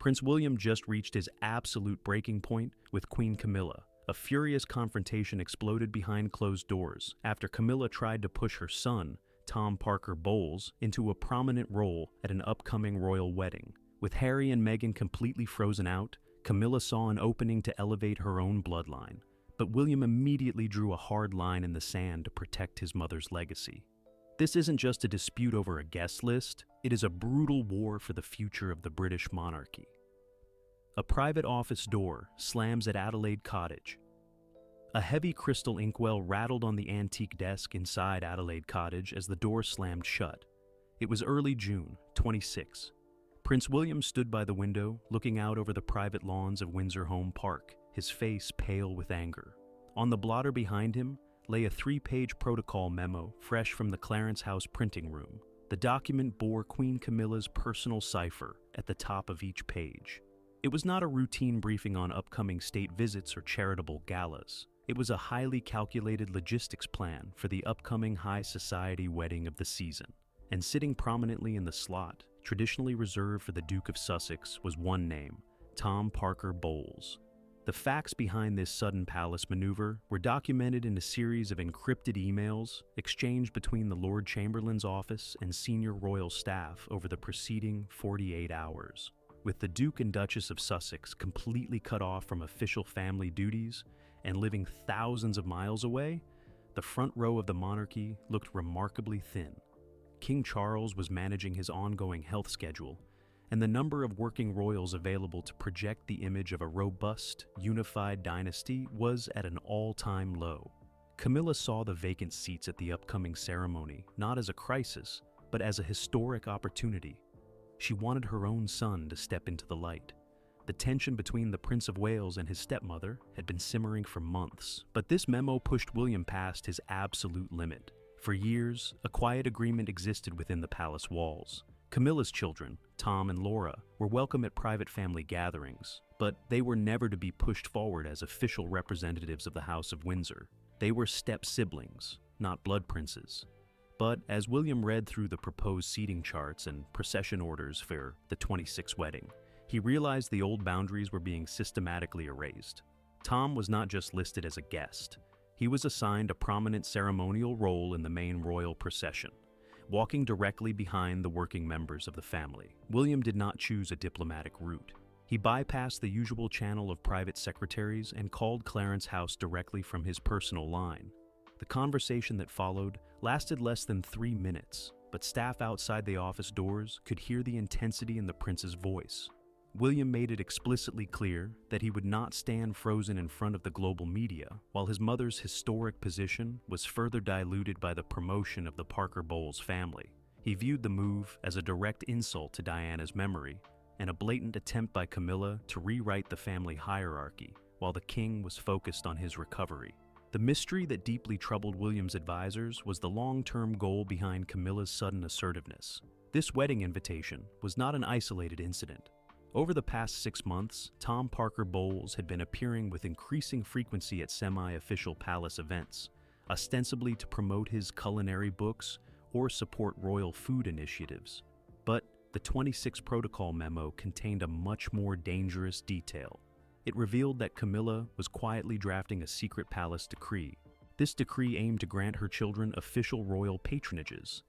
Prince William just reached his absolute breaking point with Queen Camilla. A furious confrontation exploded behind closed doors after Camilla tried to push her son, Tom Parker Bowles, into a prominent role at an upcoming royal wedding. With Harry and Meghan completely frozen out, Camilla saw an opening to elevate her own bloodline. But William immediately drew a hard line in the sand to protect his mother's legacy. This isn't just a dispute over a guest list, it is a brutal war for the future of the British monarchy. A private office door slams at Adelaide Cottage. A heavy crystal inkwell rattled on the antique desk inside Adelaide Cottage as the door slammed shut. It was early June, 26. Prince William stood by the window, looking out over the private lawns of Windsor Home Park, his face pale with anger. On the blotter behind him lay a 3-page protocol memo fresh from the Clarence House printing room. The document bore Queen Camilla's personal cipher at the top of each page. It was not a routine briefing on upcoming state visits or charitable galas. It was a highly calculated logistics plan for the upcoming high society wedding of the season. And sitting prominently in the slot, traditionally reserved for the Duke of Sussex, was one name: Tom Parker Bowles. The facts behind this sudden palace maneuver were documented in a series of encrypted emails exchanged between the Lord Chamberlain's office and senior royal staff over the preceding 48 hours. With the Duke and Duchess of Sussex completely cut off from official family duties and living thousands of miles away, the front row of the monarchy looked remarkably thin. King Charles was managing his ongoing health schedule, and the number of working royals available to project the image of a robust, unified dynasty was at an all-time low. Camilla saw the vacant seats at the upcoming ceremony not as a crisis, but as a historic opportunity. She wanted her own son to step into the light. The tension between the Prince of Wales and his stepmother had been simmering for months, but this memo pushed William past his absolute limit. For years, a quiet agreement existed within the palace walls. Camilla's children, Tom and Laura, were welcome at private family gatherings, but they were never to be pushed forward as official representatives of the House of Windsor. They were step-siblings, not blood princes. But as William read through the proposed seating charts and procession orders for the 26th wedding, he realized the old boundaries were being systematically erased. Tom was not just listed as a guest. He was assigned a prominent ceremonial role in the main royal procession, walking directly behind the working members of the family. William did not choose a diplomatic route. He bypassed the usual channel of private secretaries and called Clarence House directly from his personal line. The conversation that followed lasted less than 3 minutes, but staff outside the office doors could hear the intensity in the prince's voice. William made it explicitly clear that he would not stand frozen in front of the global media, while his mother's historic position was further diluted by the promotion of the Parker Bowles family. He viewed the move as a direct insult to Diana's memory and a blatant attempt by Camilla to rewrite the family hierarchy, while the king was focused on his recovery. The mystery that deeply troubled William's advisors was the long-term goal behind Camilla's sudden assertiveness. This wedding invitation was not an isolated incident. Over the past 6 months, Tom Parker Bowles had been appearing with increasing frequency at semi-official palace events, ostensibly to promote his culinary books or support royal food initiatives. But the 26 protocol memo contained a much more dangerous detail. It revealed that Camilla was quietly drafting a secret palace decree. This decree aimed to grant her children official royal patronages,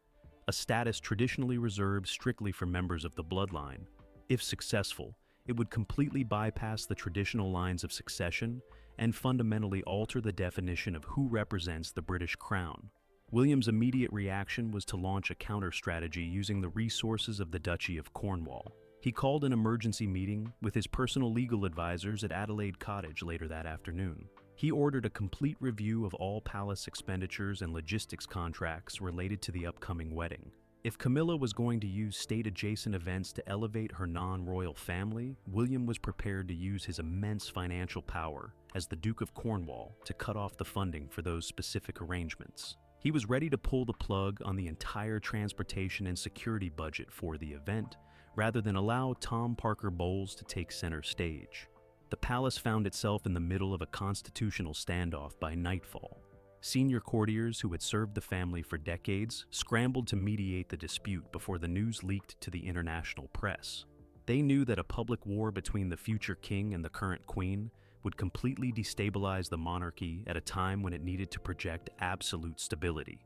a status traditionally reserved strictly for members of the bloodline. If successful, it would completely bypass the traditional lines of succession and fundamentally alter the definition of who represents the British crown. William's immediate reaction was to launch a counter-strategy using the resources of the Duchy of Cornwall. He called an emergency meeting with his personal legal advisors at Adelaide Cottage later that afternoon. He ordered a complete review of all palace expenditures and logistics contracts related to the upcoming wedding. If Camilla was going to use state-adjacent events to elevate her non-royal family, William was prepared to use his immense financial power as the Duke of Cornwall to cut off the funding for those specific arrangements. He was ready to pull the plug on the entire transportation and security budget for the event, rather than allow Tom Parker Bowles to take center stage. The palace found itself in the middle of a constitutional standoff by nightfall. Senior courtiers who had served the family for decades scrambled to mediate the dispute before the news leaked to the international press. They knew that a public war between the future king and the current queen would completely destabilize the monarchy at a time when it needed to project absolute stability.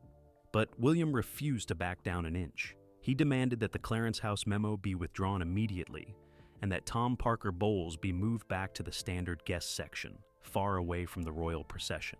But William refused to back down an inch. He demanded that the Clarence House memo be withdrawn immediately and that Tom Parker Bowles be moved back to the standard guest section, far away from the royal procession.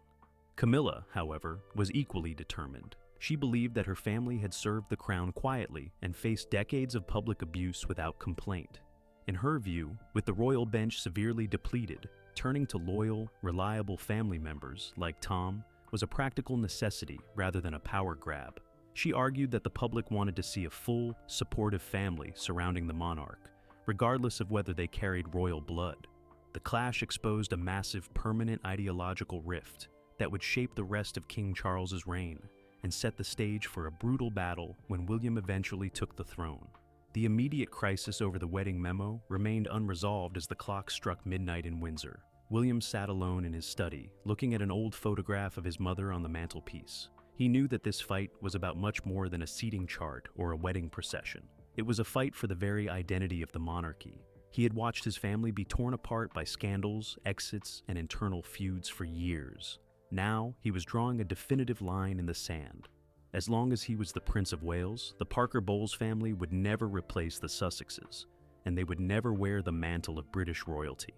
Camilla, however, was equally determined. She believed that her family had served the crown quietly and faced decades of public abuse without complaint. In her view, with the royal bench severely depleted, turning to loyal, reliable family members like Tom was a practical necessity rather than a power grab. She argued that the public wanted to see a full, supportive family surrounding the monarch, regardless of whether they carried royal blood. The clash exposed a massive permanent ideological rift that would shape the rest of King Charles's reign and set the stage for a brutal battle when William eventually took the throne. The immediate crisis over the wedding memo remained unresolved as the clock struck midnight in Windsor. William sat alone in his study, looking at an old photograph of his mother on the mantelpiece. He knew that this fight was about much more than a seating chart or a wedding procession. It was a fight for the very identity of the monarchy. He had watched his family be torn apart by scandals, exits, and internal feuds for years. Now, he was drawing a definitive line in the sand. As long as he was the Prince of Wales, the Parker Bowles family would never replace the Sussexes, and they would never wear the mantle of British royalty.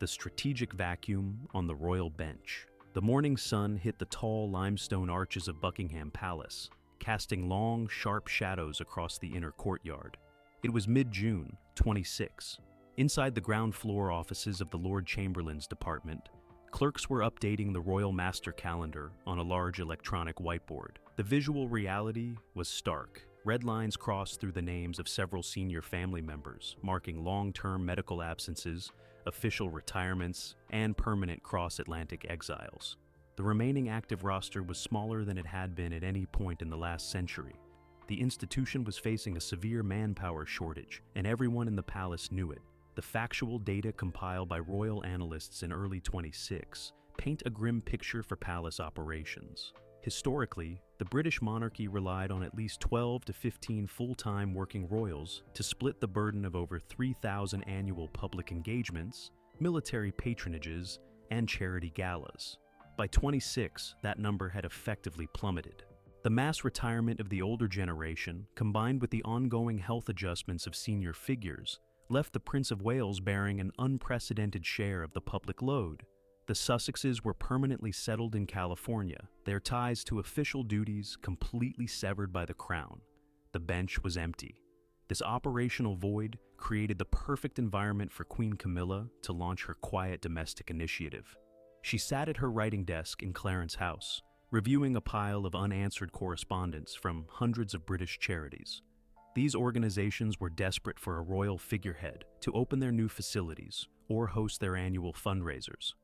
The strategic vacuum on the royal bench. The morning sun hit the tall limestone arches of Buckingham Palace, casting long, sharp shadows across the inner courtyard. It was mid-June, 26. Inside the ground floor offices of the Lord Chamberlain's department, clerks were updating the royal master calendar on a large electronic whiteboard. The visual reality was stark. Red lines crossed through the names of several senior family members, marking long-term medical absences, official retirements, and permanent cross-Atlantic exiles. The remaining active roster was smaller than it had been at any point in the last century. The institution was facing a severe manpower shortage, and everyone in the palace knew it. The factual data compiled by royal analysts in early 26 paint a grim picture for palace operations. Historically, the British monarchy relied on at least 12 to 15 full-time working royals to split the burden of over 3,000 annual public engagements, military patronages, and charity galas. By 26, that number had effectively plummeted. The mass retirement of the older generation, combined with the ongoing health adjustments of senior figures, left the Prince of Wales bearing an unprecedented share of the public load. The Sussexes were permanently settled in California, their ties to official duties completely severed by the crown. The bench was empty. This operational void created the perfect environment for Queen Camilla to launch her quiet domestic initiative. She sat at her writing desk in Clarence House, reviewing a pile of unanswered correspondence from hundreds of British charities. These organizations were desperate for a royal figurehead to open their new facilities or host their annual fundraisers.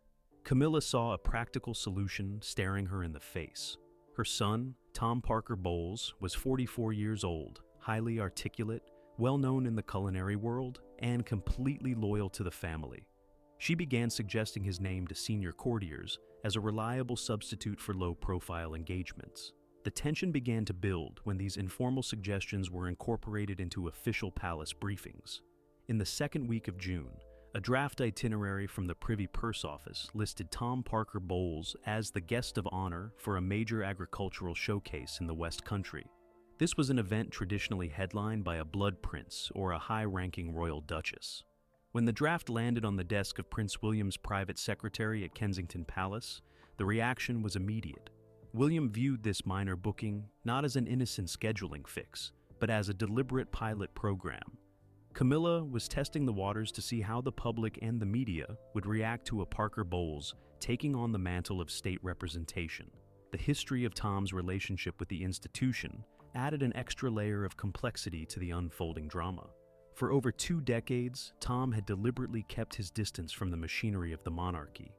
Camilla saw a practical solution staring her in the face. Her son, Tom Parker Bowles, was 44 years old, highly articulate, well-known in the culinary world, and completely loyal to the family. She began suggesting his name to senior courtiers as a reliable substitute for low-profile engagements. The tension began to build when these informal suggestions were incorporated into official palace briefings. In the second week of June, a draft itinerary from the Privy Purse Office listed Tom Parker Bowles as the guest of honor for a major agricultural showcase in the West Country. This was an event traditionally headlined by a blood prince or a high-ranking royal duchess. When the draft landed on the desk of Prince William's private secretary at Kensington Palace, the reaction was immediate. William viewed this minor booking not as an innocent scheduling fix, but as a deliberate pilot program. Camilla was testing the waters to see how the public and the media would react to a Parker Bowles taking on the mantle of state representation. The history of Tom's relationship with the institution added an extra layer of complexity to the unfolding drama. For over 2 decades, Tom had deliberately kept his distance from the machinery of the monarchy.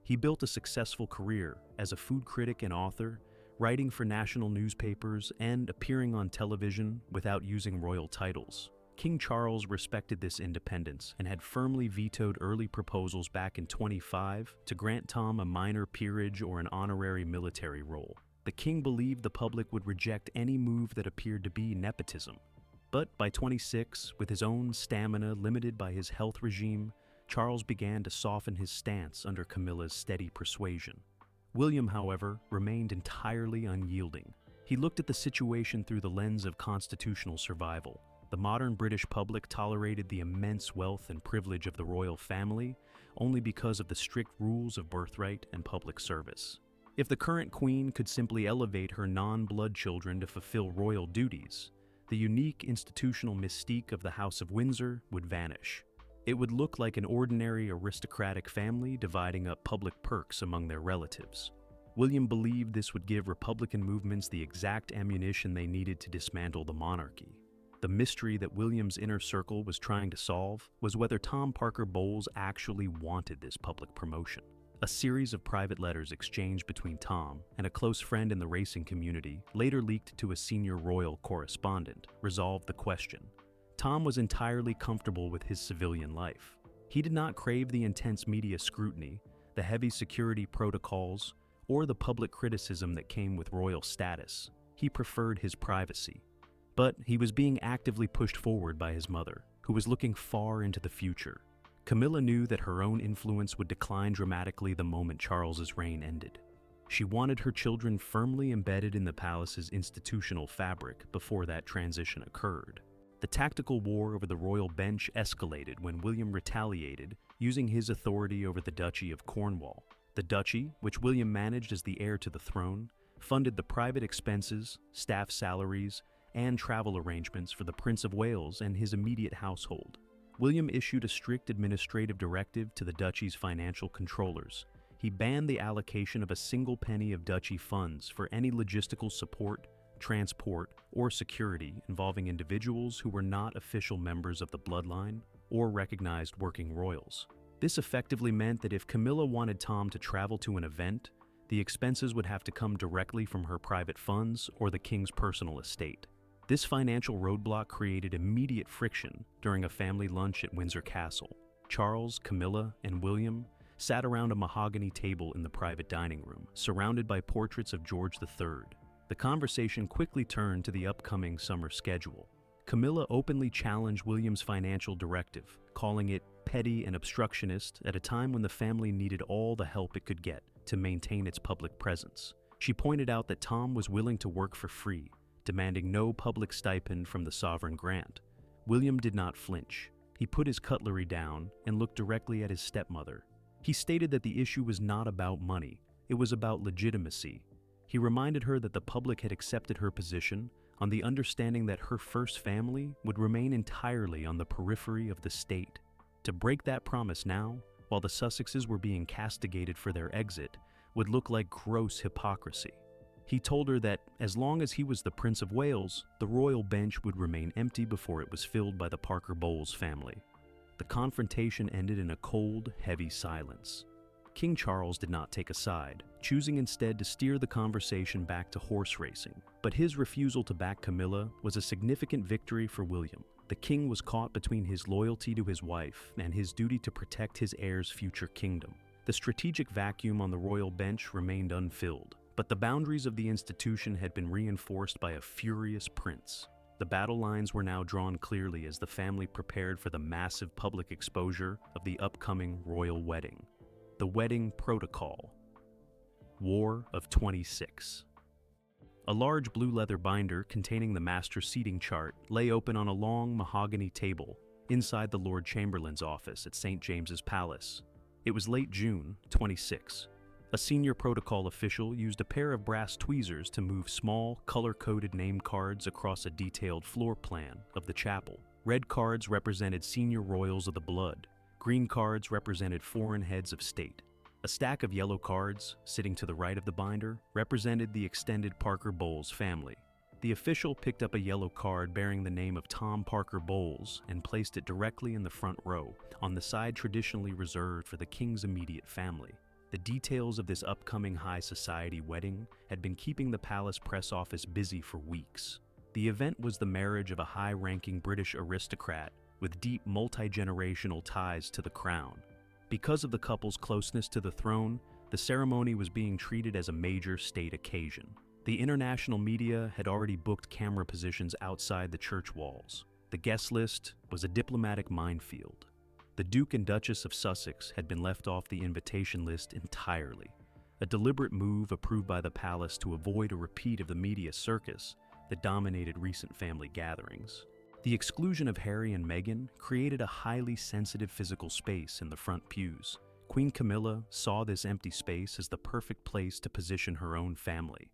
He built a successful career as a food critic and author, writing for national newspapers and appearing on television without using royal titles. King Charles respected this independence and had firmly vetoed early proposals back in 25 to grant Tom a minor peerage or an honorary military role. The king believed the public would reject any move that appeared to be nepotism. But by 26, with his own stamina limited by his health regime, Charles began to soften his stance under Camilla's steady persuasion. William, however, remained entirely unyielding. He looked at the situation through the lens of constitutional survival. The modern British public tolerated the immense wealth and privilege of the royal family only because of the strict rules of birthright and public service. If the current queen could simply elevate her non-blood children to fulfill royal duties, the unique institutional mystique of the House of Windsor would vanish. It would look like an ordinary aristocratic family dividing up public perks among their relatives. William believed this would give Republican movements the exact ammunition they needed to dismantle the monarchy. The mystery that William's inner circle was trying to solve was whether Tom Parker Bowles actually wanted this public promotion. A series of private letters exchanged between Tom and a close friend in the racing community, later leaked to a senior royal correspondent, resolved the question. Tom was entirely comfortable with his civilian life. He did not crave the intense media scrutiny, the heavy security protocols, or the public criticism that came with royal status. He preferred his privacy. But he was being actively pushed forward by his mother, who was looking far into the future. Camilla knew that her own influence would decline dramatically the moment Charles's reign ended. She wanted her children firmly embedded in the palace's institutional fabric before that transition occurred. The tactical war over the royal bench escalated when William retaliated, using his authority over the Duchy of Cornwall. The duchy, which William managed as the heir to the throne, funded the private expenses, staff salaries, and travel arrangements for the Prince of Wales and his immediate household. William issued a strict administrative directive to the duchy's financial controllers. He banned the allocation of a single penny of duchy funds for any logistical support, transport, or security involving individuals who were not official members of the bloodline or recognized working royals. This effectively meant that if Camilla wanted Tom to travel to an event, the expenses would have to come directly from her private funds or the king's personal estate. This financial roadblock created immediate friction during a family lunch at Windsor Castle. Charles, Camilla, and William sat around a mahogany table in the private dining room, surrounded by portraits of George III. The conversation quickly turned to the upcoming summer schedule. Camilla openly challenged William's financial directive, calling it petty and obstructionist at a time when the family needed all the help it could get to maintain its public presence. She pointed out that Tom was willing to work for free, demanding no public stipend from the sovereign grant. William did not flinch. He put his cutlery down and looked directly at his stepmother. He stated that the issue was not about money, it was about legitimacy. He reminded her that the public had accepted her position on the understanding that her first family would remain entirely on the periphery of the state. To break that promise now, while the Sussexes were being castigated for their exit, would look like gross hypocrisy. He told her that as long as he was the Prince of Wales, the royal bench would remain empty before it was filled by the Parker Bowles family. The confrontation ended in a cold, heavy silence. King Charles did not take a side, choosing instead to steer the conversation back to horse racing. But his refusal to back Camilla was a significant victory for William. The king was caught between his loyalty to his wife and his duty to protect his heir's future kingdom. The strategic vacuum on the royal bench remained unfilled, but the boundaries of the institution had been reinforced by a furious prince. The battle lines were now drawn clearly as the family prepared for the massive public exposure of the upcoming royal wedding. The Wedding Protocol. War of 26. A large blue leather binder containing the master seating chart lay open on a long mahogany table inside the Lord Chamberlain's office at St. James's Palace. It was late June, 26. A senior protocol official used a pair of brass tweezers to move small, color-coded name cards across a detailed floor plan of the chapel. Red cards represented senior royals of the blood. Green cards represented foreign heads of state. A stack of yellow cards, sitting to the right of the binder, represented the extended Parker Bowles family. The official picked up a yellow card bearing the name of Tom Parker Bowles and placed it directly in the front row, on the side traditionally reserved for the king's immediate family. The details of this upcoming high society wedding had been keeping the palace press office busy for weeks. The event was the marriage of a high-ranking British aristocrat with deep multi-generational ties to the crown. Because of the couple's closeness to the throne, the ceremony was being treated as a major state occasion. The international media had already booked camera positions outside the church walls. The guest list was a diplomatic minefield. The Duke and Duchess of Sussex had been left off the invitation list entirely, a deliberate move approved by the palace to avoid a repeat of the media circus that dominated recent family gatherings. The exclusion of Harry and Meghan created a highly sensitive physical space in the front pews. Queen Camilla saw this empty space as the perfect place to position her own family.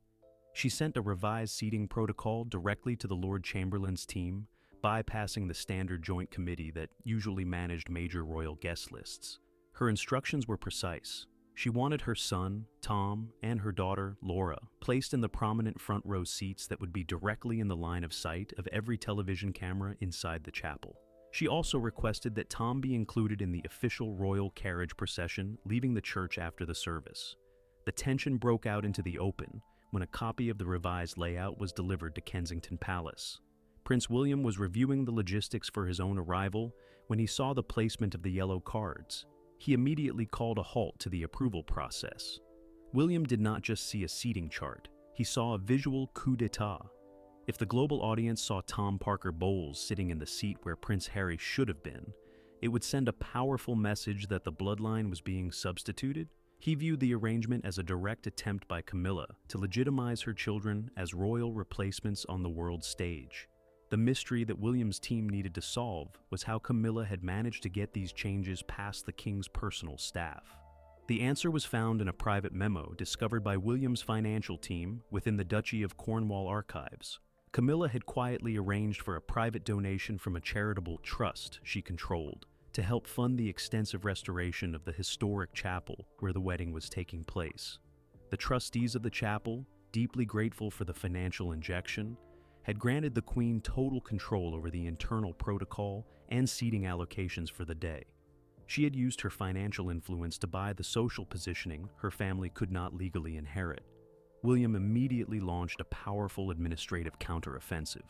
She sent a revised seating protocol directly to the Lord Chamberlain's team, bypassing the standard joint committee that usually managed major royal guest lists. Her instructions were precise. She wanted her son, Tom, and her daughter, Laura, placed in the prominent front row seats that would be directly in the line of sight of every television camera inside the chapel. She also requested that Tom be included in the official royal carriage procession leaving the church after the service. The tension broke out into the open when a copy of the revised layout was delivered to Kensington Palace. Prince William was reviewing the logistics for his own arrival when he saw the placement of the yellow cards. He immediately called a halt to the approval process. William did not just see a seating chart, he saw a visual coup d'etat. If the global audience saw Tom Parker Bowles sitting in the seat where Prince Harry should have been, it would send a powerful message that the bloodline was being substituted. He viewed the arrangement as a direct attempt by Camilla to legitimize her children as royal replacements on the world stage. The mystery that William's team needed to solve was how Camilla had managed to get these changes past the king's personal staff. The answer was found in a private memo discovered by William's financial team within the Duchy of Cornwall archives. Camilla had quietly arranged for a private donation from a charitable trust she controlled to help fund the extensive restoration of the historic chapel where the wedding was taking place. The trustees of the chapel, deeply grateful for the financial injection, had granted the Queen total control over the internal protocol and seating allocations for the day. She had used her financial influence to buy the social positioning her family could not legally inherit. William immediately launched a powerful administrative counteroffensive.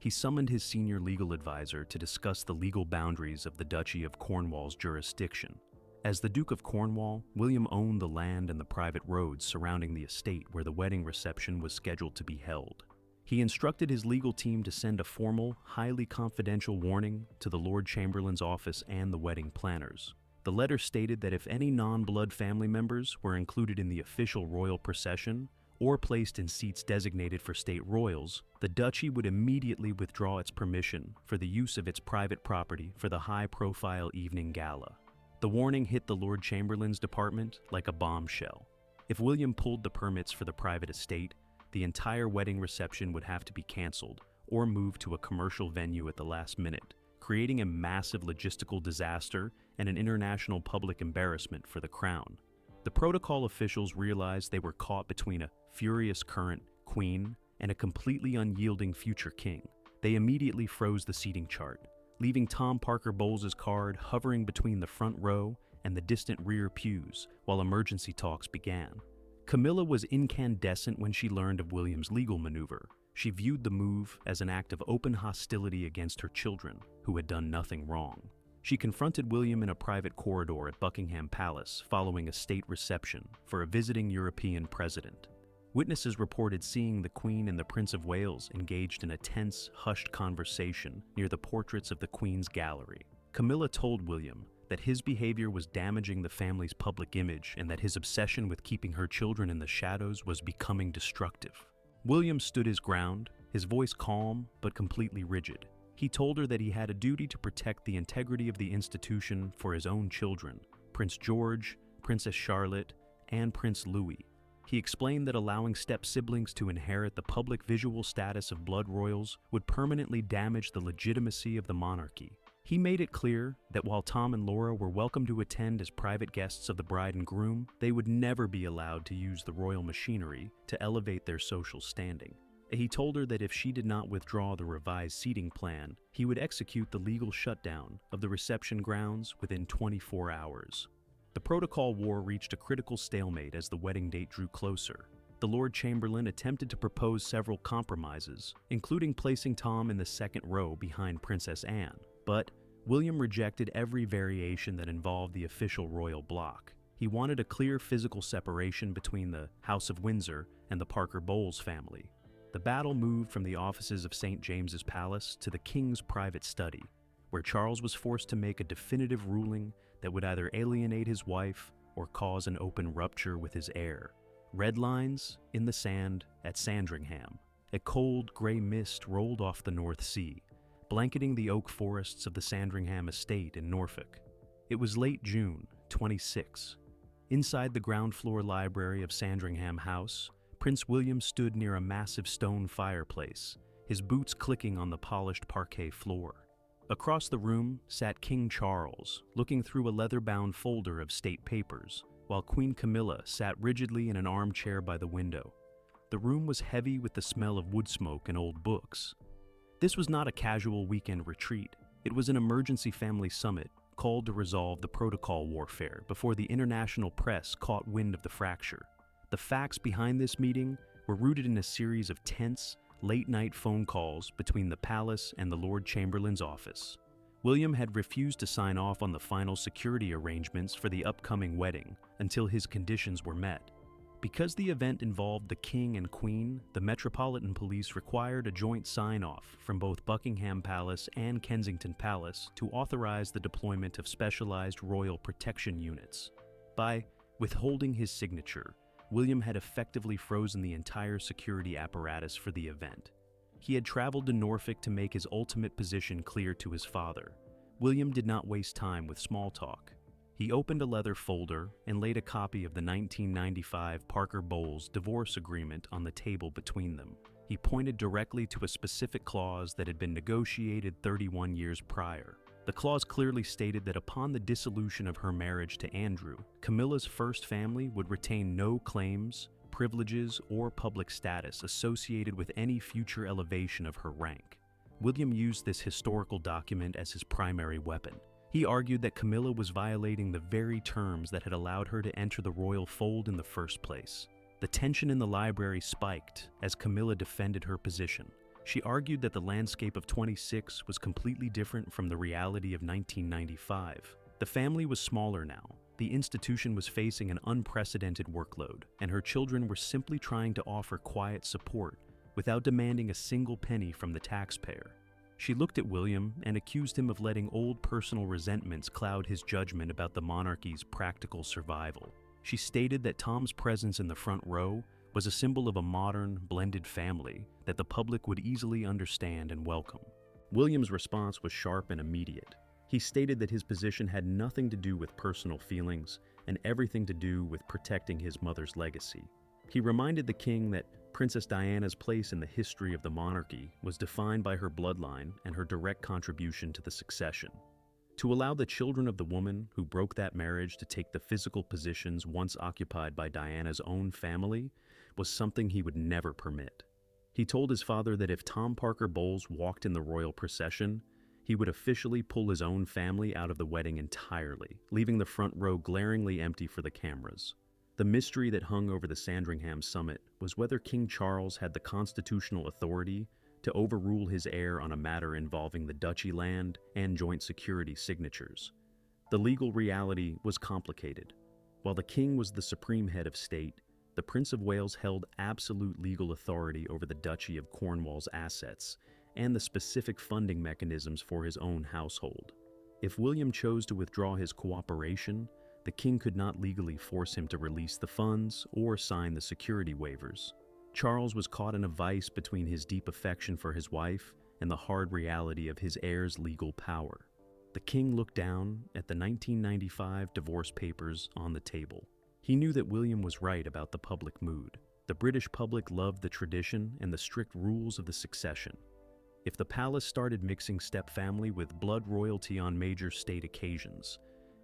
He summoned his senior legal advisor to discuss the legal boundaries of the Duchy of Cornwall's jurisdiction. As the Duke of Cornwall, William owned the land and the private roads surrounding the estate where the wedding reception was scheduled to be held. He instructed his legal team to send a formal, highly confidential warning to the Lord Chamberlain's office and the wedding planners. The letter stated that if any non-blood family members were included in the official royal procession or placed in seats designated for state royals, the duchy would immediately withdraw its permission for the use of its private property for the high-profile evening gala. The warning hit the Lord Chamberlain's department like a bombshell. If William pulled the permits for the private estate, the entire wedding reception would have to be canceled or moved to a commercial venue at the last minute, creating a massive logistical disaster and an international public embarrassment for the crown. The protocol officials realized they were caught between a furious current queen and a completely unyielding future king. They immediately froze the seating chart, leaving Tom Parker Bowles' card hovering between the front row and the distant rear pews while emergency talks began. Camilla was incandescent when she learned of William's legal maneuver. She viewed the move as an act of open hostility against her children, who had done nothing wrong. She confronted William in a private corridor at Buckingham Palace following a state reception for a visiting European president. Witnesses reported seeing the Queen and the Prince of Wales engaged in a tense, hushed conversation near the portraits of the Queen's gallery. Camilla told William that his behavior was damaging the family's public image and that his obsession with keeping her children in the shadows was becoming destructive. William stood his ground, his voice calm but completely rigid. He told her that he had a duty to protect the integrity of the institution for his own children, Prince George, Princess Charlotte, and Prince Louis. He explained that allowing step-siblings to inherit the public visual status of blood royals would permanently damage the legitimacy of the monarchy. He made it clear that while Tom and Laura were welcome to attend as private guests of the bride and groom, they would never be allowed to use the royal machinery to elevate their social standing. He told her that if she did not withdraw the revised seating plan, he would execute the legal shutdown of the reception grounds within 24 hours. The protocol war reached a critical stalemate as the wedding date drew closer. The Lord Chamberlain attempted to propose several compromises, including placing Tom in the second row behind Princess Anne. But William rejected every variation that involved the official royal bloc. He wanted a clear physical separation between the House of Windsor and the Parker Bowles family. The battle moved from the offices of St. James's Palace to the King's private study, where Charles was forced to make a definitive ruling that would either alienate his wife or cause an open rupture with his heir. Red lines in the sand at Sandringham. A cold, gray mist rolled off the North Sea, blanketing the oak forests of the Sandringham estate in Norfolk. It was late June, 26. Inside the ground floor library of Sandringham House, Prince William stood near a massive stone fireplace, his boots clicking on the polished parquet floor. Across the room sat King Charles, looking through a leather-bound folder of state papers, while Queen Camilla sat rigidly in an armchair by the window. The room was heavy with the smell of wood smoke and old books. This was not a casual weekend retreat. It was an emergency family summit called to resolve the protocol warfare before the international press caught wind of the fracture. The facts behind this meeting were rooted in a series of tense, late-night phone calls between the palace and the Lord Chamberlain's office. William had refused to sign off on the final security arrangements for the upcoming wedding until his conditions were met. Because the event involved the King and Queen, the Metropolitan Police required a joint sign-off from both Buckingham Palace and Kensington Palace to authorize the deployment of specialized royal protection units. By withholding his signature, William had effectively frozen the entire security apparatus for the event. He had traveled to Norfolk to make his ultimate position clear to his father. William did not waste time with small talk. He opened a leather folder and laid a copy of the 1995 Parker Bowles divorce agreement on the table between them. He pointed directly to a specific clause that had been negotiated 31 years prior. The clause clearly stated that upon the dissolution of her marriage to Andrew, Camilla's first family would retain no claims, privileges, or public status associated with any future elevation of her rank. William used this historical document as his primary weapon. He argued that Camilla was violating the very terms that had allowed her to enter the royal fold in the first place. The tension in the library spiked as Camilla defended her position. She argued that the landscape of 26 was completely different from the reality of 1995. The family was smaller now. The institution was facing an unprecedented workload, and her children were simply trying to offer quiet support without demanding a single penny from the taxpayer. She looked at William and accused him of letting old personal resentments cloud his judgment about the monarchy's practical survival. She stated that Tom's presence in the front row was a symbol of a modern, blended family that the public would easily understand and welcome. William's response was sharp and immediate. He stated that his position had nothing to do with personal feelings and everything to do with protecting his mother's legacy. He reminded the king that Princess Diana's place in the history of the monarchy was defined by her bloodline and her direct contribution to the succession. To allow the children of the woman who broke that marriage to take the physical positions once occupied by Diana's own family was something he would never permit. He told his father that if Tom Parker Bowles walked in the royal procession, he would officially pull his own family out of the wedding entirely, leaving the front row glaringly empty for the cameras. The mystery that hung over the Sandringham summit was whether King Charles had the constitutional authority to overrule his heir on a matter involving the duchy land and joint security signatures. The legal reality was complicated. While the king was the supreme head of state, the Prince of Wales held absolute legal authority over the Duchy of Cornwall's assets and the specific funding mechanisms for his own household. If William chose to withdraw his cooperation, the king could not legally force him to release the funds or sign the security waivers. Charles was caught in a vice between his deep affection for his wife and the hard reality of his heir's legal power. The king looked down at the 1995 divorce papers on the table. He knew that William was right about the public mood. The British public loved the tradition and the strict rules of the succession. If the palace started mixing stepfamily with blood royalty on major state occasions,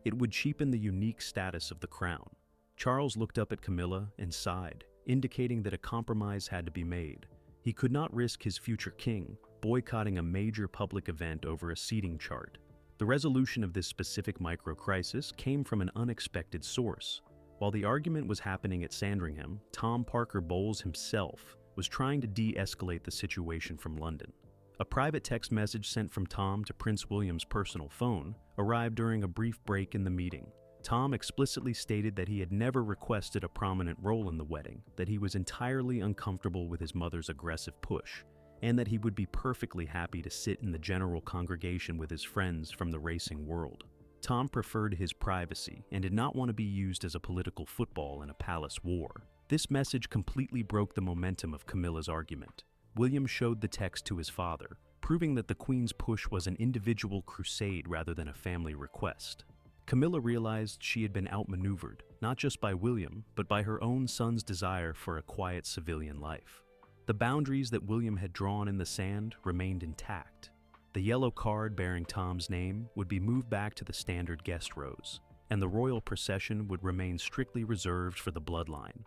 it would cheapen the unique status of the crown. Charles looked up at Camilla and sighed, indicating that a compromise had to be made. He could not risk his future king boycotting a major public event over a seating chart. The resolution of this specific micro-crisis came from an unexpected source. While the argument was happening at Sandringham, Tom Parker Bowles himself was trying to de-escalate the situation from London. A private text message sent from Tom to Prince William's personal phone arrived during a brief break in the meeting. Tom explicitly stated that he had never requested a prominent role in the wedding, that he was entirely uncomfortable with his mother's aggressive push, and that he would be perfectly happy to sit in the general congregation with his friends from the racing world. Tom preferred his privacy and did not want to be used as a political football in a palace war. This message completely broke the momentum of Camilla's argument. William showed the text to his father, proving that the Queen's push was an individual crusade rather than a family request. Camilla realized she had been outmaneuvered, not just by William, but by her own son's desire for a quiet civilian life. The boundaries that William had drawn in the sand remained intact. The yellow card bearing Tom's name would be moved back to the standard guest rows, and the royal procession would remain strictly reserved for the bloodline.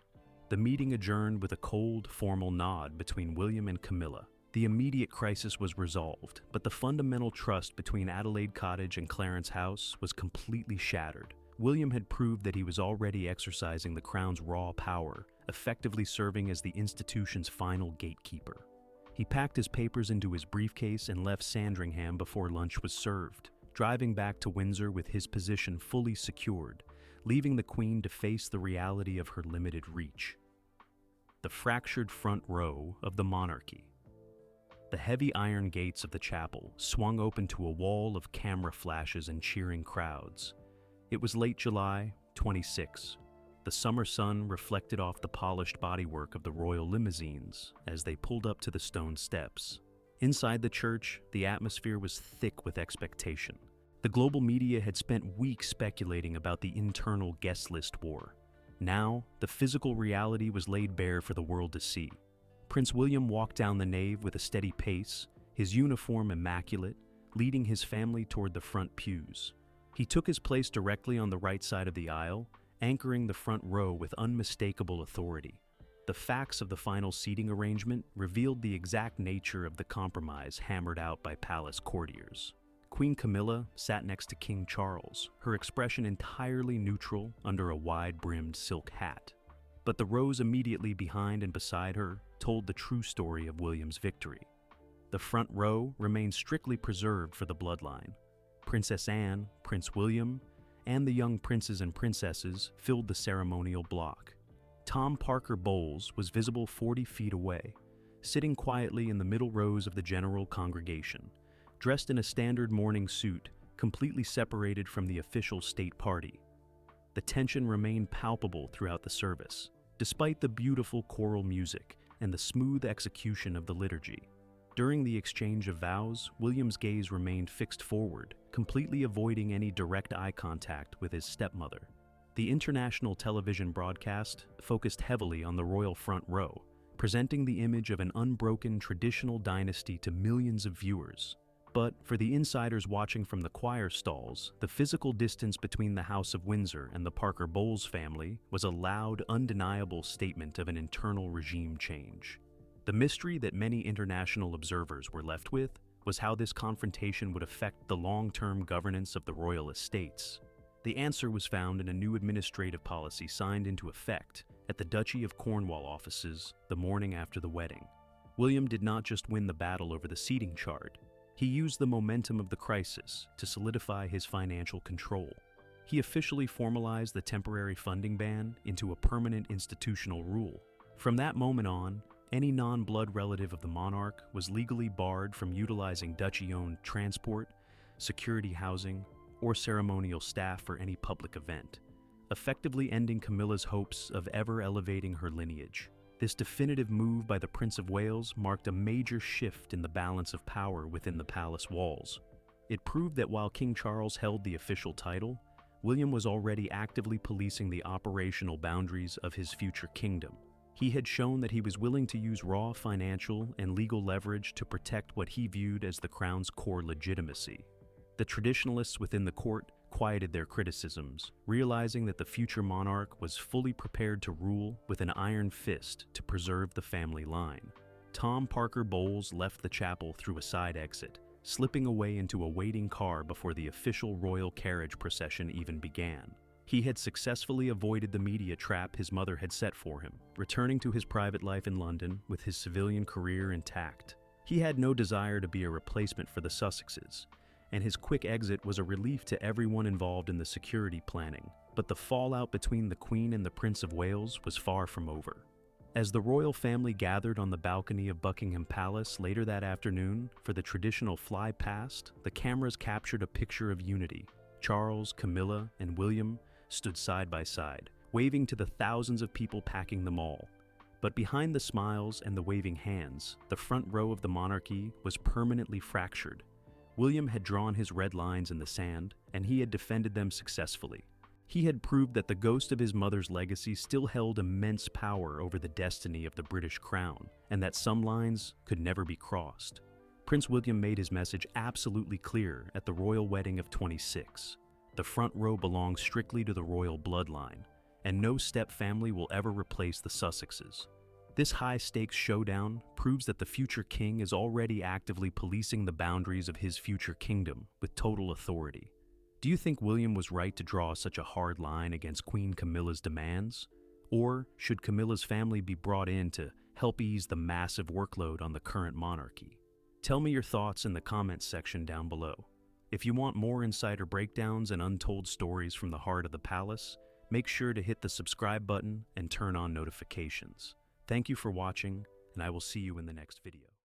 The meeting adjourned with a cold, formal nod between William and Camilla. The immediate crisis was resolved, but the fundamental trust between Adelaide Cottage and Clarence House was completely shattered. William had proved that he was already exercising the Crown's raw power, effectively serving as the institution's final gatekeeper. He packed his papers into his briefcase and left Sandringham before lunch was served, driving back to Windsor with his position fully secured, leaving the Queen to face the reality of her limited reach. The fractured front row of the monarchy. The heavy iron gates of the chapel swung open to a wall of camera flashes and cheering crowds. It was late July, 26. The summer sun reflected off the polished bodywork of the royal limousines as they pulled up to the stone steps. Inside the church, the atmosphere was thick with expectation. The global media had spent weeks speculating about the internal guest list war. Now, the physical reality was laid bare for the world to see. Prince William walked down the nave with a steady pace, his uniform immaculate, leading his family toward the front pews. He took his place directly on the right side of the aisle, anchoring the front row with unmistakable authority. The facts of the final seating arrangement revealed the exact nature of the compromise hammered out by palace courtiers. Queen Camilla sat next to King Charles, her expression entirely neutral under a wide-brimmed silk hat. But the rows immediately behind and beside her told the true story of William's victory. The front row remained strictly preserved for the bloodline. Princess Anne, Prince William, and the young princes and princesses filled the ceremonial block. Tom Parker Bowles was visible 40 feet away, sitting quietly in the middle rows of the general congregation, dressed in a standard morning suit, completely separated from the official state party. The tension remained palpable throughout the service, despite the beautiful choral music and the smooth execution of the liturgy. During the exchange of vows, William's gaze remained fixed forward, completely avoiding any direct eye contact with his stepmother. The international television broadcast focused heavily on the royal front row, presenting the image of an unbroken traditional dynasty to millions of viewers. But for the insiders watching from the choir stalls, the physical distance between the House of Windsor and the Parker Bowles family was a loud, undeniable statement of an internal regime change. The mystery that many international observers were left with was how this confrontation would affect the long-term governance of the royal estates. The answer was found in a new administrative policy signed into effect at the Duchy of Cornwall offices the morning after the wedding. William did not just win the battle over the seating chart. He used the momentum of the crisis to solidify his financial control. He officially formalized the temporary funding ban into a permanent institutional rule. From that moment on, any non-blood relative of the monarch was legally barred from utilizing duchy-owned transport, security housing, or ceremonial staff for any public event, effectively ending Camilla's hopes of ever elevating her lineage. This definitive move by the Prince of Wales marked a major shift in the balance of power within the palace walls. It proved that while King Charles held the official title, William was already actively policing the operational boundaries of his future kingdom. He had shown that he was willing to use raw financial and legal leverage to protect what he viewed as the crown's core legitimacy. The traditionalists within the court quieted their criticisms, realizing that the future monarch was fully prepared to rule with an iron fist to preserve the family line. Tom Parker Bowles left the chapel through a side exit, slipping away into a waiting car before the official royal carriage procession even began. He had successfully avoided the media trap his mother had set for him, returning to his private life in London with his civilian career intact. He had no desire to be a replacement for the Sussexes, and his quick exit was a relief to everyone involved in the security planning. But the fallout between the Queen and the Prince of Wales was far from over. As the royal family gathered on the balcony of Buckingham Palace later that afternoon for the traditional fly past, the cameras captured a picture of unity. Charles, Camilla, and William stood side by side, waving to the thousands of people packing the mall. But behind the smiles and the waving hands, the front row of the monarchy was permanently fractured. William had drawn his red lines in the sand, and he had defended them successfully. He had proved that the ghost of his mother's legacy still held immense power over the destiny of the British crown, and that some lines could never be crossed. Prince William made his message absolutely clear at the royal wedding of 26. The front row belongs strictly to the royal bloodline, and no step family will ever replace the Sussexes. This high-stakes showdown proves that the future king is already actively policing the boundaries of his future kingdom with total authority. Do you think William was right to draw such a hard line against Queen Camilla's demands? Or should Camilla's family be brought in to help ease the massive workload on the current monarchy? Tell me your thoughts in the comments section down below. If you want more insider breakdowns and untold stories from the heart of the palace, make sure to hit the subscribe button and turn on notifications. Thank you for watching, and I will see you in the next video.